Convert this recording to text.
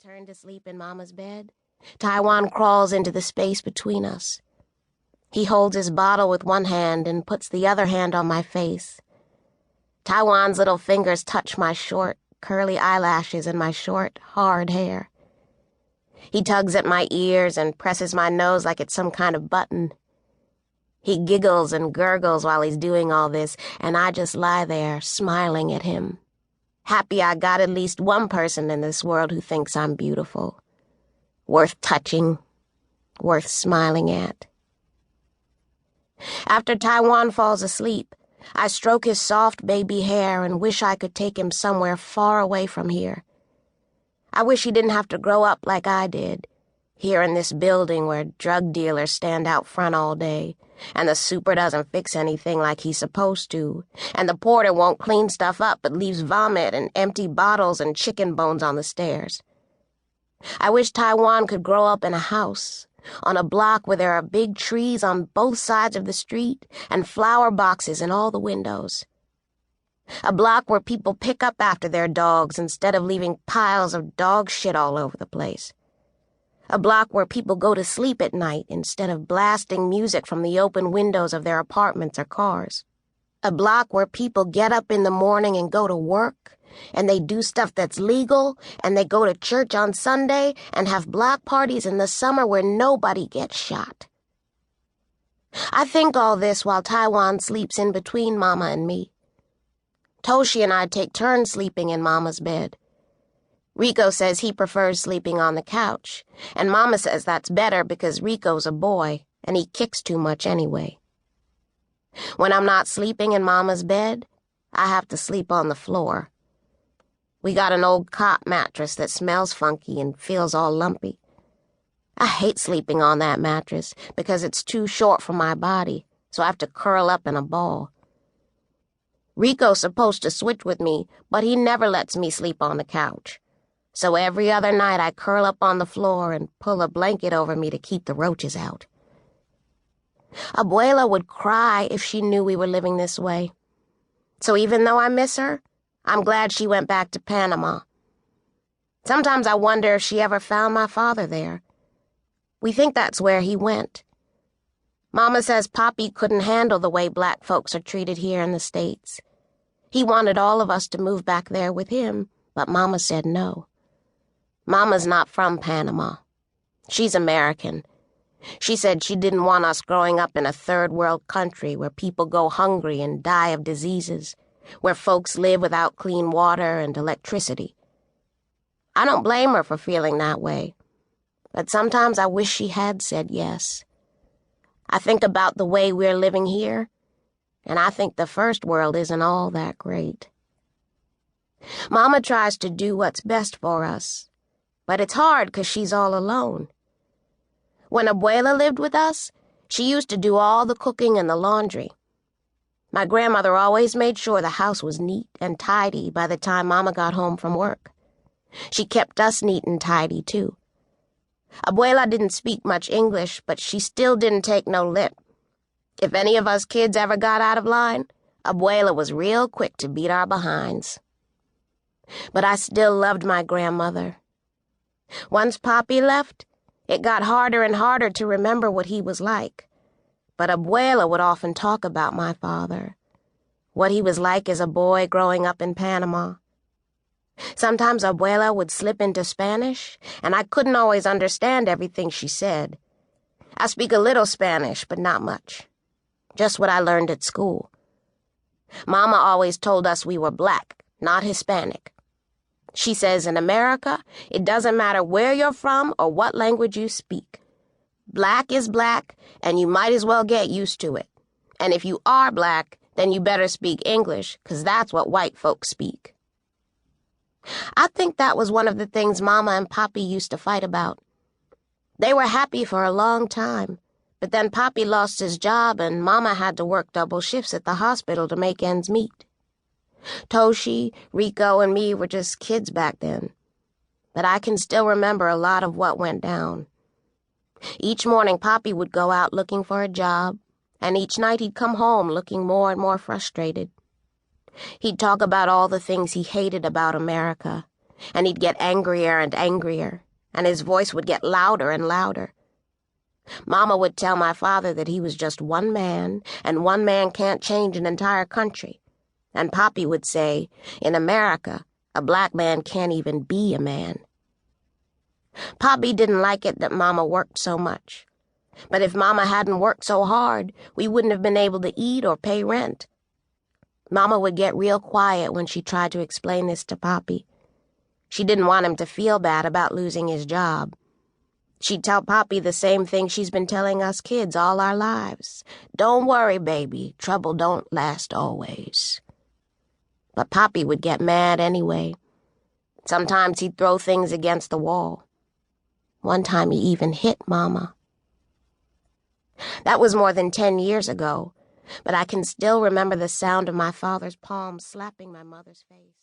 turn to sleep in Mama's bed, Taiwan crawls into the space between us. He holds his bottle with one hand and puts the other hand on my face. Taiwan's little fingers touch my short, curly eyelashes and my short, hard hair. He tugs at my ears and presses my nose like it's some kind of button. He giggles and gurgles while he's doing all this, and I just lie there, smiling at him. Happy I got at least one person in this world who thinks I'm beautiful. Worth touching, worth smiling at. After Taiwan falls asleep, I stroke his soft baby hair and wish I could take him somewhere far away from here. I wish he didn't have to grow up like I did, here in this building where drug dealers stand out front all day, and the super doesn't fix anything like he's supposed to, and the porter won't clean stuff up but leaves vomit and empty bottles and chicken bones on the stairs. I wish Taiwan could grow up in a house, on a block where there are big trees on both sides of the street and flower boxes in all the windows. A block where people pick up after their dogs instead of leaving piles of dog shit all over the place. A block where people go to sleep at night instead of blasting music from the open windows of their apartments or cars. A block where people get up in the morning and go to work, and they do stuff that's legal, and they go to church on Sunday and have block parties in the summer where nobody gets shot. I think all this while Taiwan sleeps in between Mama and me. Toshi and I take turns sleeping in Mama's bed. Rico says he prefers sleeping on the couch, and Mama says that's better because Rico's a boy, and he kicks too much anyway. When I'm not sleeping in Mama's bed, I have to sleep on the floor. We got an old cot mattress that smells funky and feels all lumpy. I hate sleeping on that mattress because it's too short for my body, so I have to curl up in a ball. Rico's supposed to switch with me, but he never lets me sleep on the couch. So every other night I curl up on the floor and pull a blanket over me to keep the roaches out. Abuela would cry if she knew we were living this way. So even though I miss her, I'm glad she went back to Panama. Sometimes I wonder if she ever found my father there. We think that's where he went. Mama says Papi couldn't handle the way black folks are treated here in the States. He wanted all of us to move back there with him, but Mama said no. Mama's not from Panama. She's American. She said she didn't want us growing up in a third-world country where people go hungry and die of diseases, where folks live without clean water and electricity. I don't blame her for feeling that way, but sometimes I wish she had said yes. I think about the way we're living here, and I think the first world isn't all that great. Mama tries to do what's best for us, but it's hard 'cause she's all alone. When Abuela lived with us, she used to do all the cooking and the laundry. My grandmother always made sure the house was neat and tidy by the time Mama got home from work. She kept us neat and tidy, too. Abuela didn't speak much English, but she still didn't take no lip. If any of us kids ever got out of line, Abuela was real quick to beat our behinds. But I still loved my grandmother. Once Papi left, it got harder and harder to remember what he was like. But Abuela would often talk about my father, what he was like as a boy growing up in Panama. Sometimes Abuela would slip into Spanish, and I couldn't always understand everything she said. I speak a little Spanish, but not much. Just what I learned at school. Mama always told us we were black, not Hispanic. She says in America, it doesn't matter where you're from or what language you speak. Black is black, and you might as well get used to it. And if you are black, then you better speak English, 'cause that's what white folks speak. I think that was one of the things Mama and Papi used to fight about. They were happy for a long time, but then Papi lost his job and Mama had to work double shifts at the hospital to make ends meet. Toshi, Rico, and me were just kids back then, but I can still remember a lot of what went down. Each morning Papi would go out looking for a job, and each night he'd come home looking more and more frustrated. He'd talk about all the things he hated about America, and he'd get angrier and angrier, and his voice would get louder and louder. Mama would tell my father that he was just one man, and one man can't change an entire country. And Poppy would say, in America, a black man can't even be a man. Poppy didn't like it that Mama worked so much. But if Mama hadn't worked so hard, we wouldn't have been able to eat or pay rent. Mama would get real quiet when she tried to explain this to Poppy. She didn't want him to feel bad about losing his job. She'd tell Poppy the same thing she's been telling us kids all our lives. Don't worry, baby. Trouble don't last always. But Poppy would get mad anyway. Sometimes he'd throw things against the wall. One time he even hit Mama. That was more than 10 years ago, but I can still remember the sound of my father's palm slapping my mother's face.